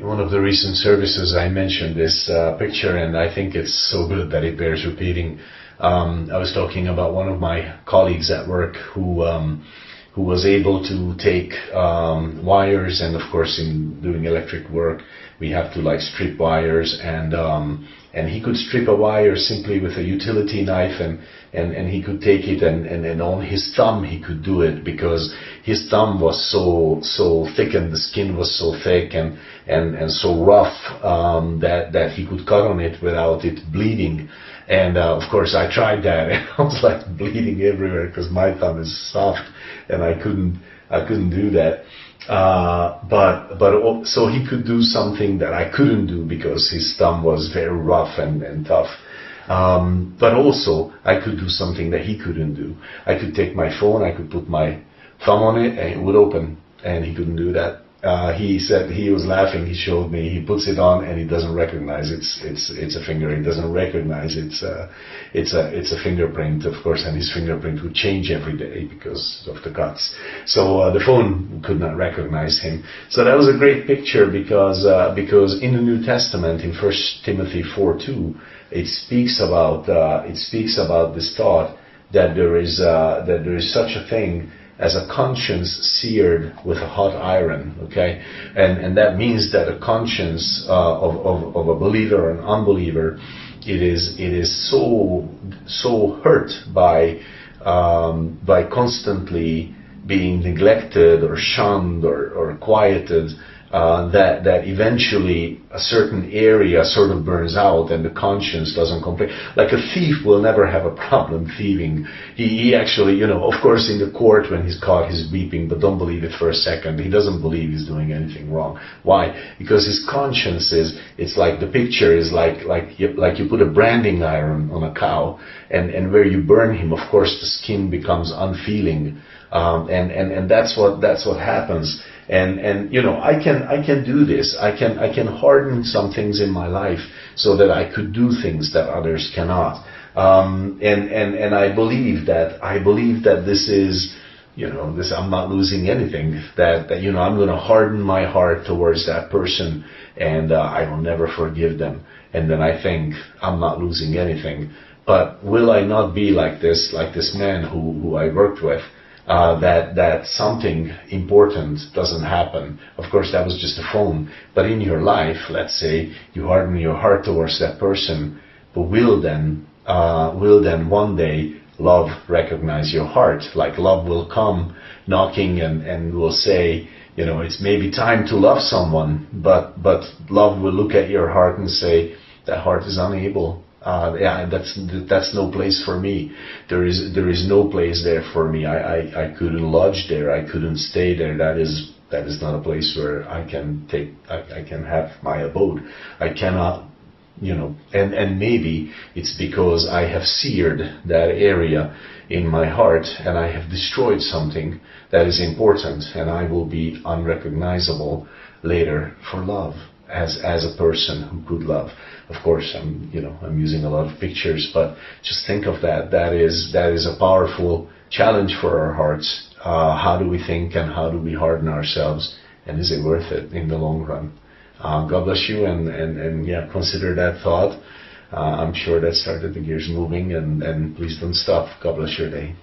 In one of the recent services, I mentioned this picture, and I think it's so good that it bears repeating. I was talking about one of my colleagues at work who was able to take wires, and of course, in doing electric work, we have to like strip wires, and he could strip a wire simply with a utility knife, and he could take it, and on his thumb he could do it, because his thumb was so thick, and the skin was so thick and so rough that he could cut on it without it bleeding. And of course I tried that, and I was like bleeding everywhere because my thumb is soft, and I couldn't do that. But so he could do something that I couldn't do because his thumb was very rough and tough. But also I could do something that he couldn't do. I could take my phone, I could put my thumb on it, and it would open, and he couldn't do that. He said, he was laughing, he showed me, he puts it on and he doesn't recognize it's a finger, he doesn't recognize it's a fingerprint, of course, and his fingerprint would change every day because of the cuts. So the phone could not recognize him. So that was a great picture, because in the New Testament, in 1 Timothy 4:2, it speaks about this thought that there is such a thing as a conscience seared with a hot iron, okay? And that means that a conscience of a believer or an unbeliever, it is so hurt by constantly being neglected or shunned or quieted, that eventually a certain area sort of burns out and the conscience doesn't complain. Like a thief will never have a problem thieving. He actually, of course in the court when he's caught, he's weeping, but don't believe it for a second. He doesn't believe he's doing anything wrong. Why? Because his conscience it's like the picture is like you put a branding iron on a cow, and where you burn him, of course the skin becomes unfeeling, and that's what happens. And I can do this. I can harden some things in my life so that I could do things that others cannot. And I believe that this is, I'm not losing anything. That I'm going to harden my heart towards that person, and I will never forgive them. And then I think I'm not losing anything. But will I not be like this man who I worked with? That something important doesn't happen. Of course, that was just a phone. But in your life, let's say you harden your heart towards that person, but will then one day love recognize your heart? Like love will come knocking and will say, it's maybe time to love someone, but love will look at your heart and say, that heart is unable. That's no place for me. There is no place there for me. I couldn't lodge there. I couldn't stay there. That is not a place where I can have my abode. I cannot, and maybe it's because I have seared that area in my heart, and I have destroyed something that is important, and I will be unrecognizable later for love. As a person who could love. Of course, I'm using a lot of pictures, but just think of that. That is a powerful challenge for our hearts. How do we think, and how do we harden ourselves, and is it worth it in the long run? God bless you, and consider that thought. I'm sure that started the gears moving, and please don't stop. God bless your day.